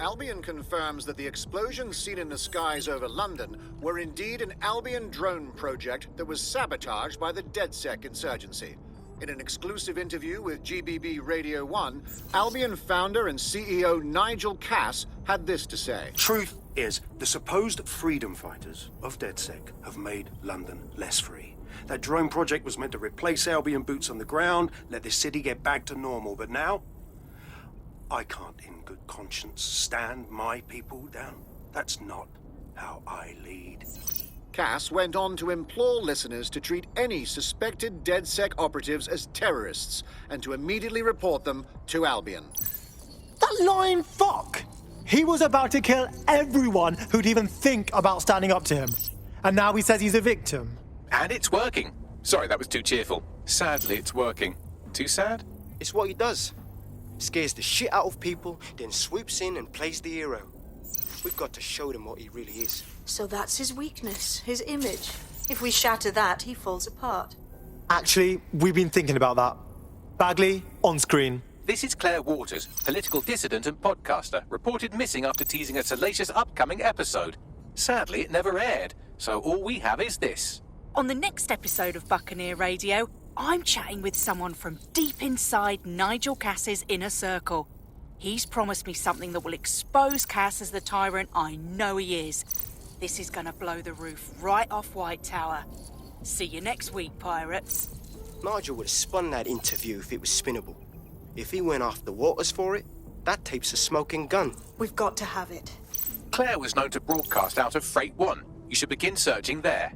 Albion confirms that the explosions seen in the skies over London were indeed an Albion drone project that was sabotaged by the DedSec insurgency. In an exclusive interview with GBB Radio 1, Albion founder and CEO Nigel Cass had this to say. Truth is, the supposed freedom fighters of DedSec have made London less free. That drone project was meant to replace Albion boots on the ground, let the city get back to normal, but now I can't in good conscience stand my people down. That's not how I lead. Cass went on to implore listeners to treat any suspected DedSec operatives as terrorists and to immediately report them to Albion. That lying fuck! He was about to kill everyone who'd even think about standing up to him. And now he says he's a victim. And it's working. Sorry, that was too cheerful. Sadly, it's working. Too sad? It's what he does. Scares the shit out of people, then swoops in and plays the hero. We've got to show them what he really is. So that's his weakness, his image. If we shatter that, he falls apart. Actually, we've been thinking about that. Bagley, on screen. This is Claire Waters, political dissident and podcaster, reported missing after teasing a salacious upcoming episode. Sadly, it never aired, so all we have is this. On the next episode of Buccaneer Radio, I'm chatting with someone from deep inside Nigel Cass's inner circle. He's promised me something that will expose Cass as the tyrant I know he is. This is going to blow the roof right off White Tower. See you next week, pirates. Nigel would have spun that interview if it was spinnable. If he went after Waters for it, that tape's a smoking gun. We've got to have it. Claire was known to broadcast out of Freight 1. You should begin searching there.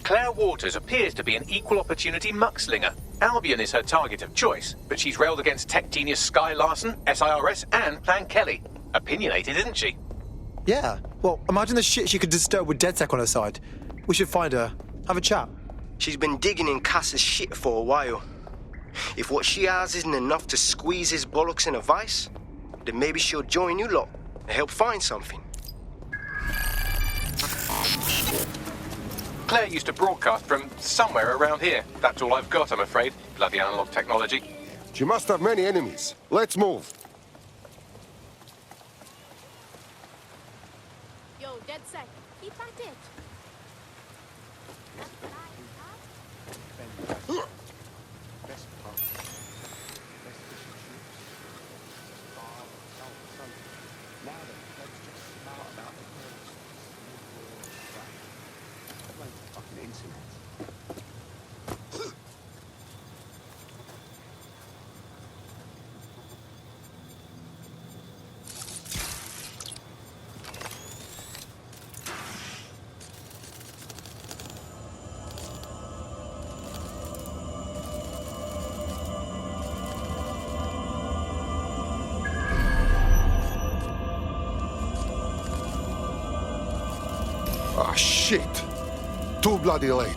Claire Waters appears to be an equal opportunity muckslinger. Albion is her target of choice, but she's railed against tech genius Sky Larson, SIRS, and Plan Kelly. Opinionated, isn't she? Yeah, well, imagine the shit she could disturb with DedSec on her side. We should find her, have a chat. She's been digging in Cass's shit for a while. If what she has isn't enough to squeeze his bollocks in a vice, then maybe she'll join you lot and help find something. Claire used to broadcast from somewhere around here. That's all I've got, I'm afraid. Bloody analog technology. She must have many enemies. Let's move. Yo, DedSec, keep at it. Ah, shit. Too bloody late.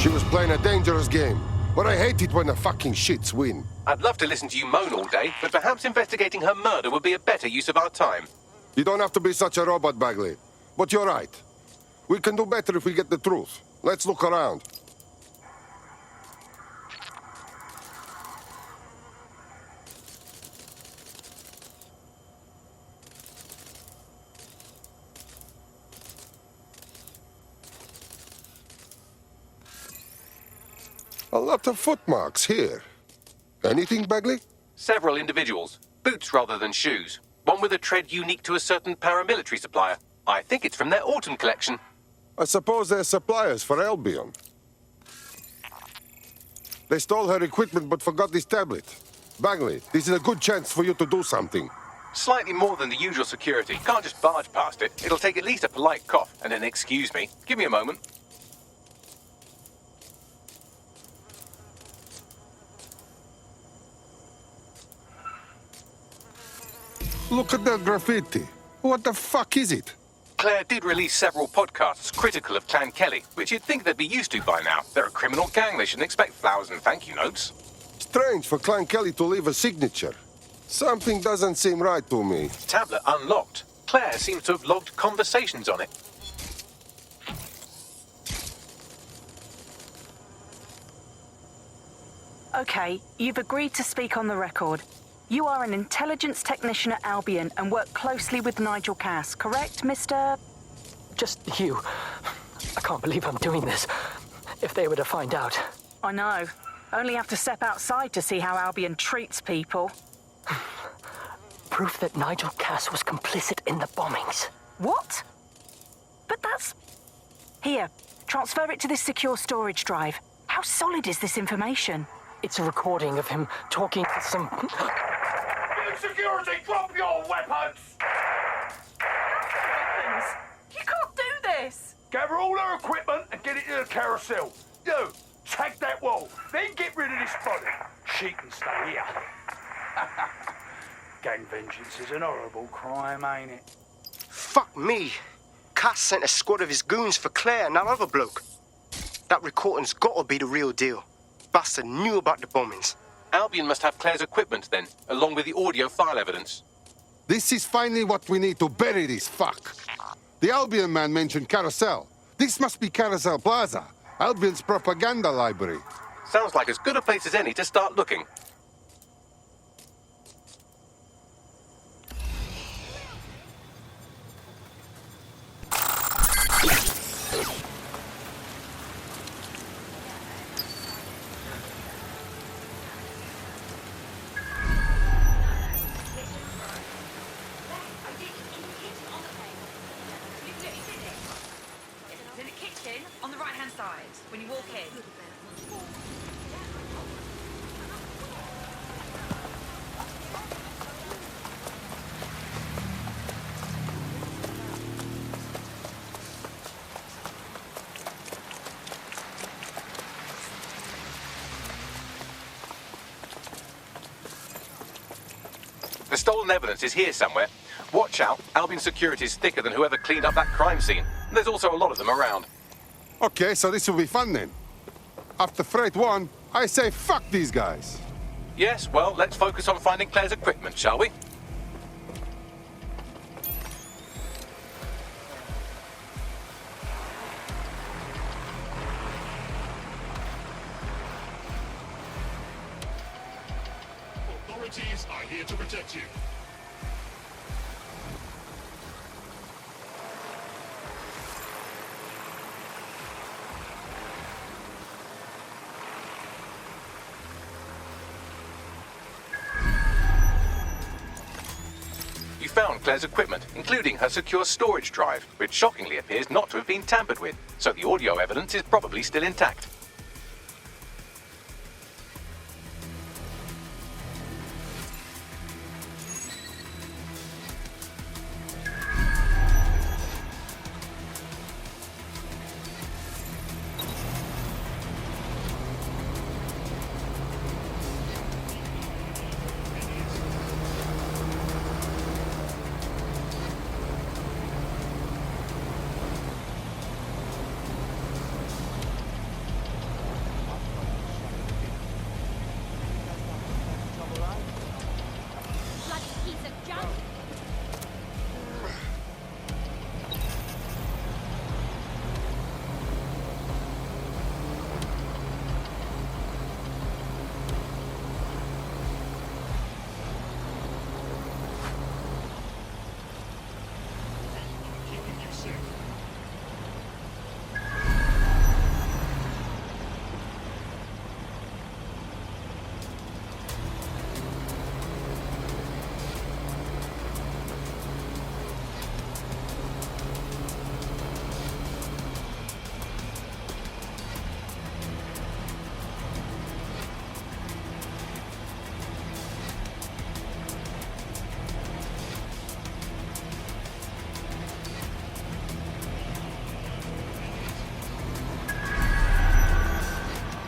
She was playing a dangerous game, but I hate it when the fucking shits win. I'd love to listen to you moan all day, but perhaps investigating her murder would be a better use of our time. You don't have to be such a robot, Bagley. But you're right. We can do better if we get the truth. Let's look around. A lot of footmarks here. Anything, Bagley? Several individuals. Boots rather than shoes. One with a tread unique to a certain paramilitary supplier. I think it's from their autumn collection. I suppose they're suppliers for Albion. They stole her equipment but forgot this tablet. Bagley, this is a good chance for you to do something. Slightly more than the usual security. Can't just barge past it. It'll take at least a polite cough and an excuse me. Give me a moment. Look at that graffiti. What the fuck is it? Claire did release several podcasts critical of Clan Kelly, which you'd think they'd be used to by now. They're a criminal gang. They shouldn't expect flowers and thank you notes. Strange for Clan Kelly to leave a signature. Something doesn't seem right to me. Tablet unlocked. Claire seems to have logged conversations on it. Okay, you've agreed to speak on the record. You are an intelligence technician at Albion and work closely with Nigel Cass, correct, Mr...? Just you. I can't believe I'm doing this. If they were to find out. I know. Only have to step outside to see how Albion treats people. Proof that Nigel Cass was complicit in the bombings. What? But that's... Here, transfer it to this secure storage drive. How solid is this information? It's a recording of him talking to some... Security, drop your weapons! You can't do this! Gather all her equipment and get it to the carousel. You, tag that wall, then get rid of this body. She can stay here. Gang vengeance is an horrible crime, ain't it? Fuck me. Cass sent a squad of his goons for Claire and that other bloke. That recording's gotta be the real deal. Bastard knew about the bombings. Albion must have Claire's equipment then, along with the audio file evidence. This is finally what we need to bury this fuck. The Albion man mentioned Carousel. This must be Carousel Plaza, Albion's propaganda library. Sounds like as good a place as any to start looking. On the right-hand side, when you walk in. The stolen evidence is here somewhere. Watch out, Albion security is thicker than whoever cleaned up that crime scene. There's also a lot of them around. Okay, so this will be fun then. After Freight 1, I say fuck these guys. Yes, well, let's focus on finding Claire's equipment, shall we? Authorities are here to protect you. You found Claire's equipment, including her secure storage drive, which shockingly appears not to have been tampered with, so the audio evidence is probably still intact. Bloody piece of junk! Keeping you safe.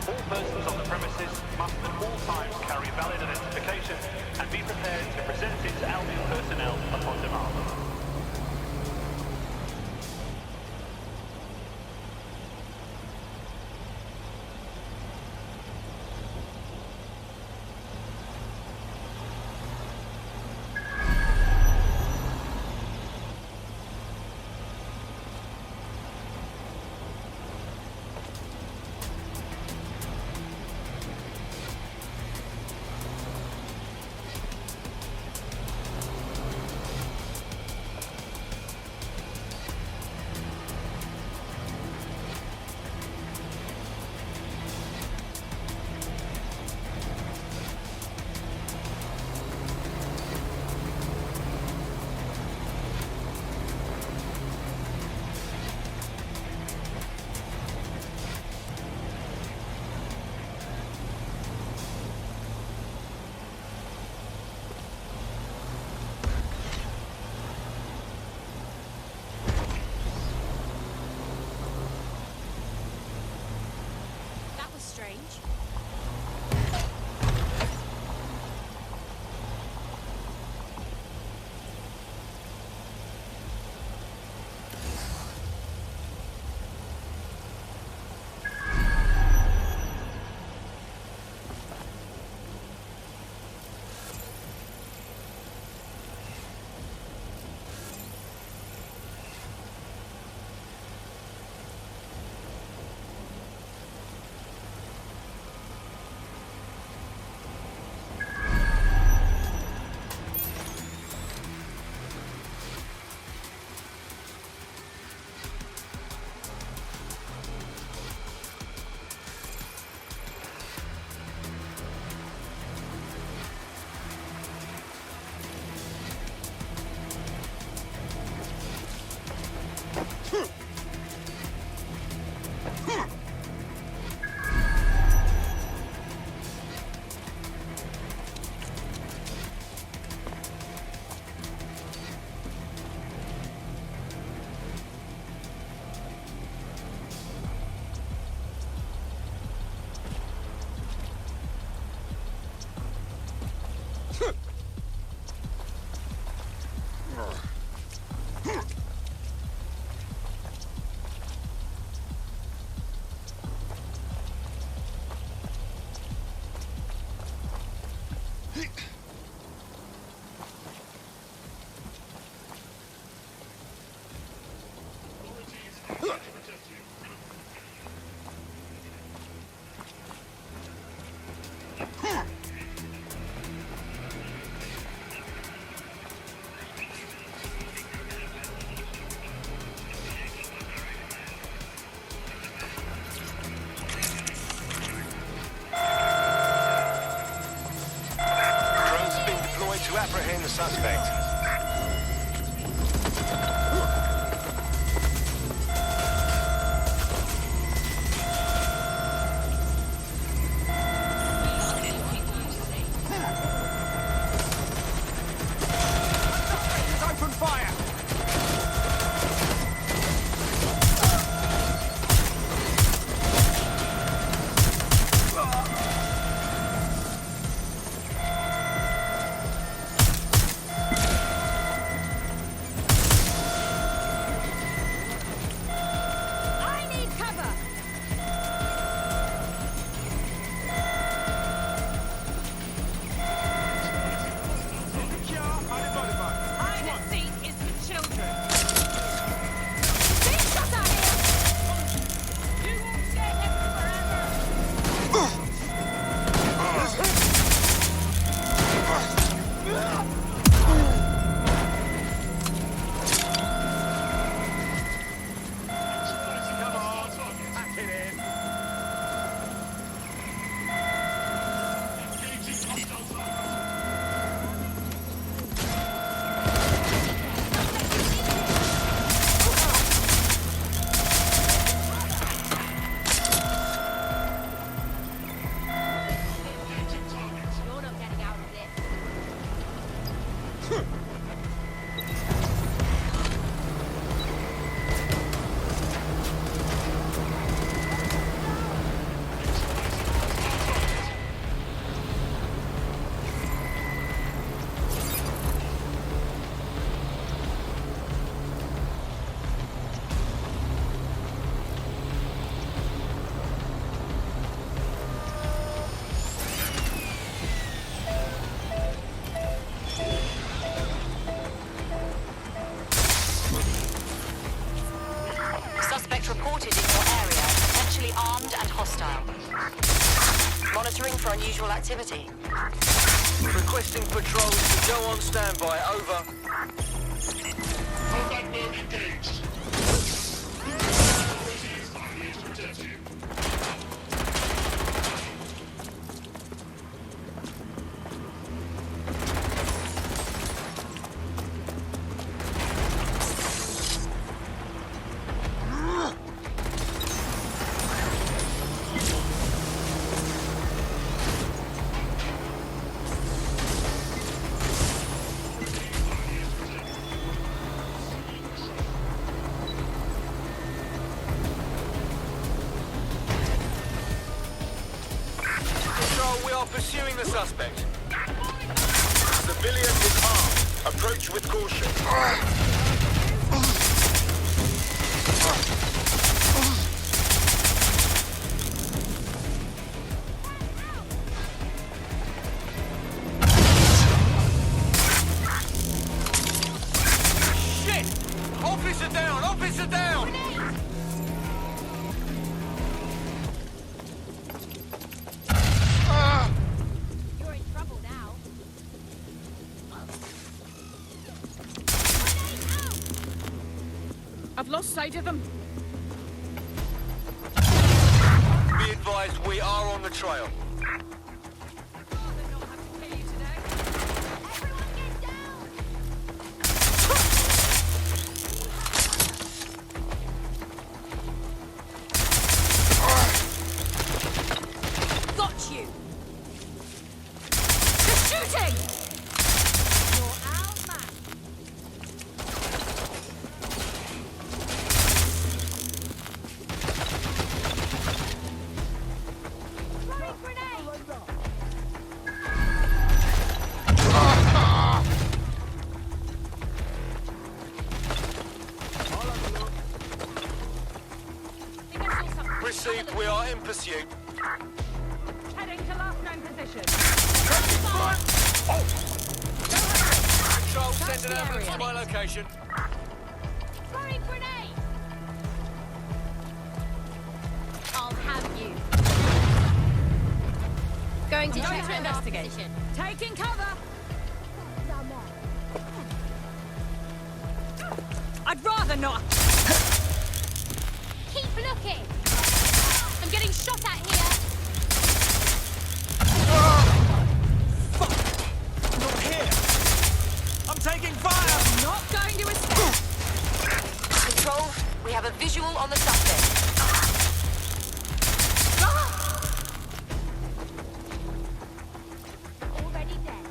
All persons on the premises must at all times carry valid identification and be prepared to present it to Albion personnel upon demand. to apprehend the suspect. Open fire! I need cover! Hide and seek is for children. Big shot out here! You won't stay here forever. You're not getting out of this. Suspect reported in your area, potentially armed and hostile. Monitoring for unusual activity. Requesting patrols to go on standby. Over. Combat mode engaged. Authorities are here to protect you. Control, we are pursuing the suspect. Civilian is armed. Approach with caution. Shit! Officer down! Officer down! You're in trouble now. I've lost sight of them. Be advised, we are on the trail. Got you! They're shooting! You're outmatched. Throwing grenade! Think I saw something. Received, we are in pursuit. Heading to last known position. Control, Search send an the ambulance to area. my location. Throwing grenade! I'll have you. Going to check to investigate. position. Taking cover. I'd rather not. Keep looking! I'm getting shot at here! Not here! taking fire! Not going to escape! Control, we have a visual on the suspect. Already dead.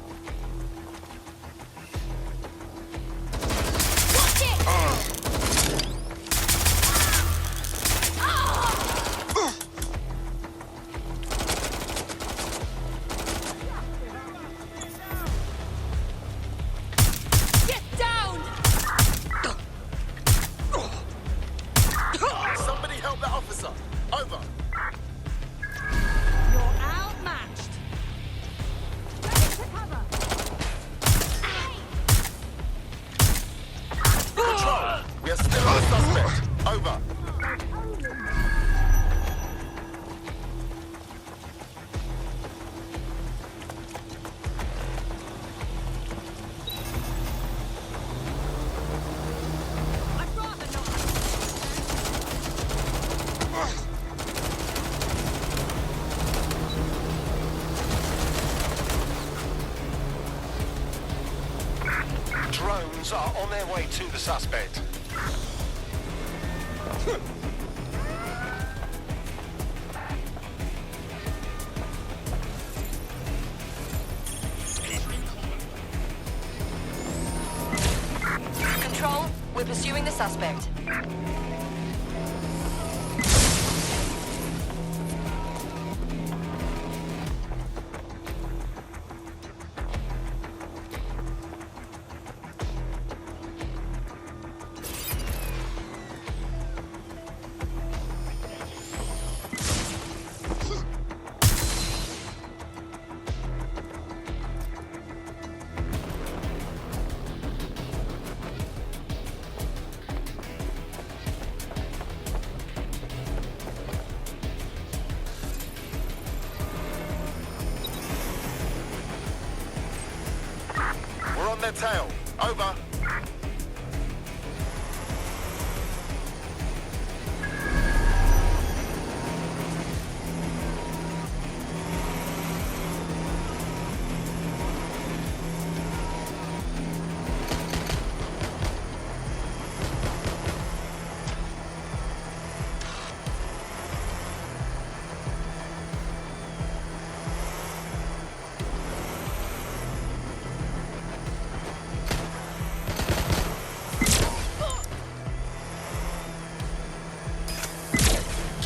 Get down! Somebody help that officer! Over! You're outmatched. Ready to cover. Control! We are still on the suspect. Over! I'd rather not. Drones are on their way to the suspect. Control, we're pursuing the suspect. We're on their tail. Over!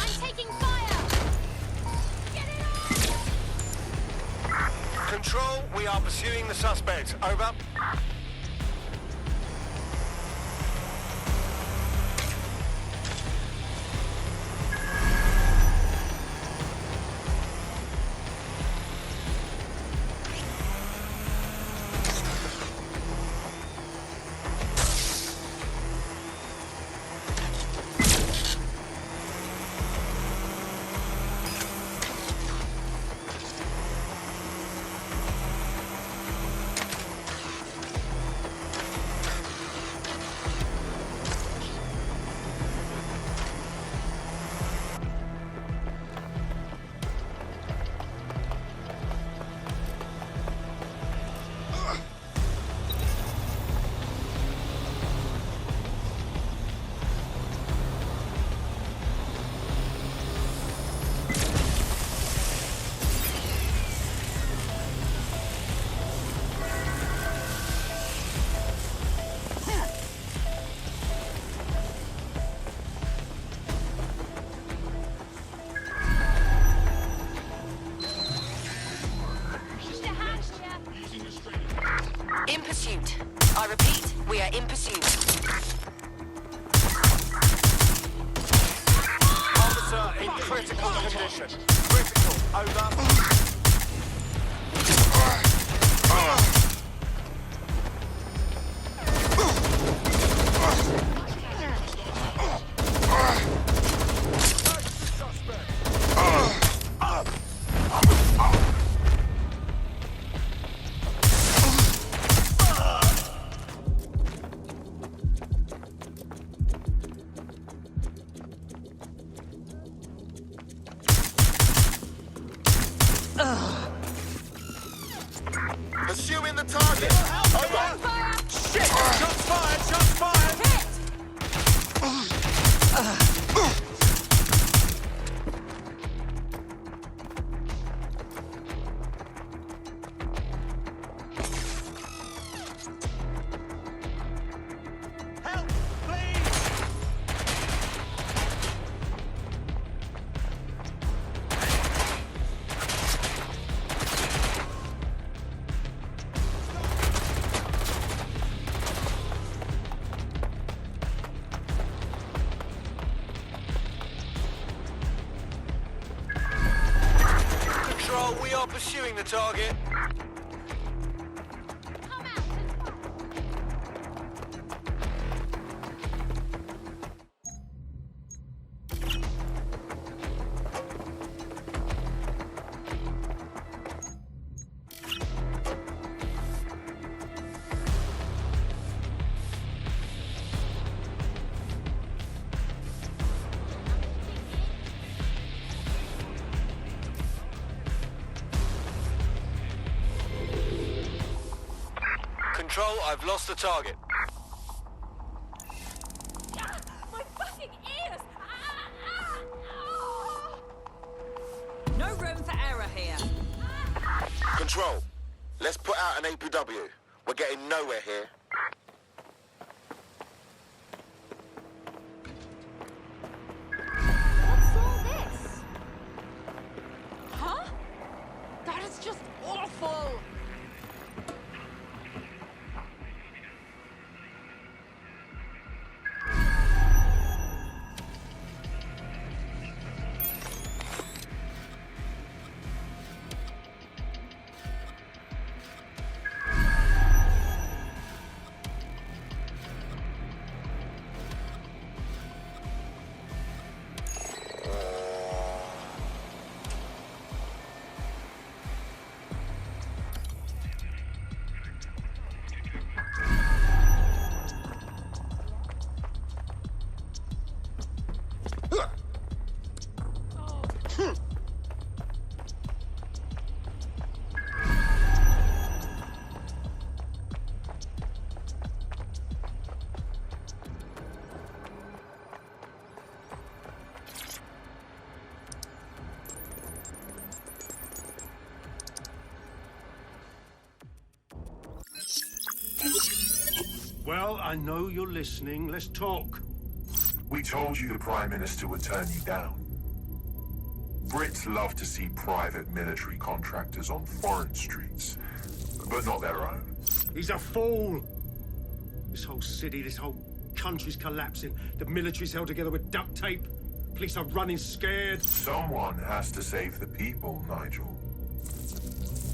I'm taking fire! Get it on! Control, we are pursuing the suspect. Over. In pursuit. I repeat, we are in pursuit. Officer in critical condition. Critical. Over. Pursuing the We are pursuing the target. Control, I've lost the target. My fucking ears! No room for error here. Control, let's put out an APW. We're getting nowhere here. What's all this? Huh? That is just awful! Well, I know you're listening. Let's talk. We told you the Prime Minister would turn you down. Brits love to see private military contractors on foreign streets, but not their own. He's a fool. This whole city, this whole country's collapsing. The military's held together with duct tape. Police are running scared. Someone has to save the people, Nigel.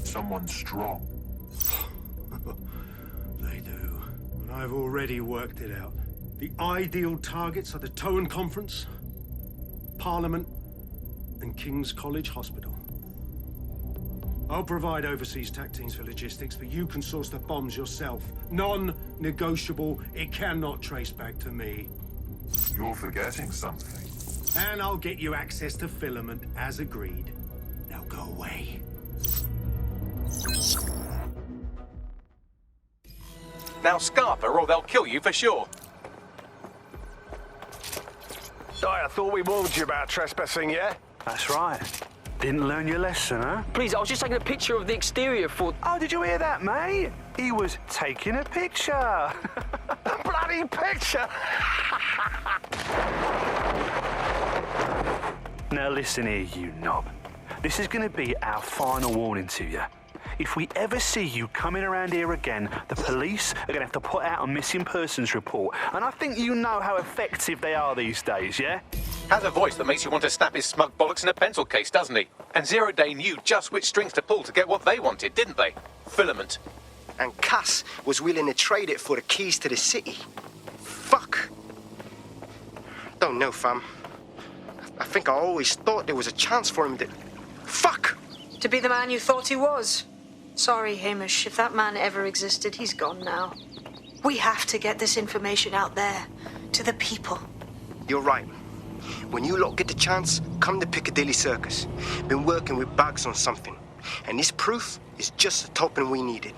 Someone strong. They do. And I've already worked it out. The ideal targets are the Towan Conference, Parliament, and King's College Hospital. I'll provide overseas tac teams for logistics, but you can source the bombs yourself. Non-negotiable. It cannot trace back to me. You're forgetting something. And I'll get you access to filament, as agreed. Now go away. Now scarper or they'll kill you for sure. I thought we warned you about trespassing, yeah? That's right. Didn't learn your lesson, huh? Please, I was just taking a picture of the exterior for... Oh, did you hear that, mate? He was taking a picture. Bloody picture! Now listen here, you knob. This is going to be our final warning to you. If we ever see you coming around here again, the police are going to have to put out a missing persons report. And I think you know how effective they are these days, yeah? Has a voice that makes you want to snap his smug bollocks in a pencil case, doesn't he? And Zero Day knew just which strings to pull to get what they wanted, didn't they? Filament. And Cass was willing to trade it for the keys to the city. Fuck. Don't know, fam. I think I always thought there was a chance for him to... Fuck! To be the man you thought he was. Sorry, Hamish. If that man ever existed, he's gone now. We have to get this information out there, to the people. You're right. When you lot get the chance, come to Piccadilly Circus. Been working with Bags on something. And this proof is just the token we needed.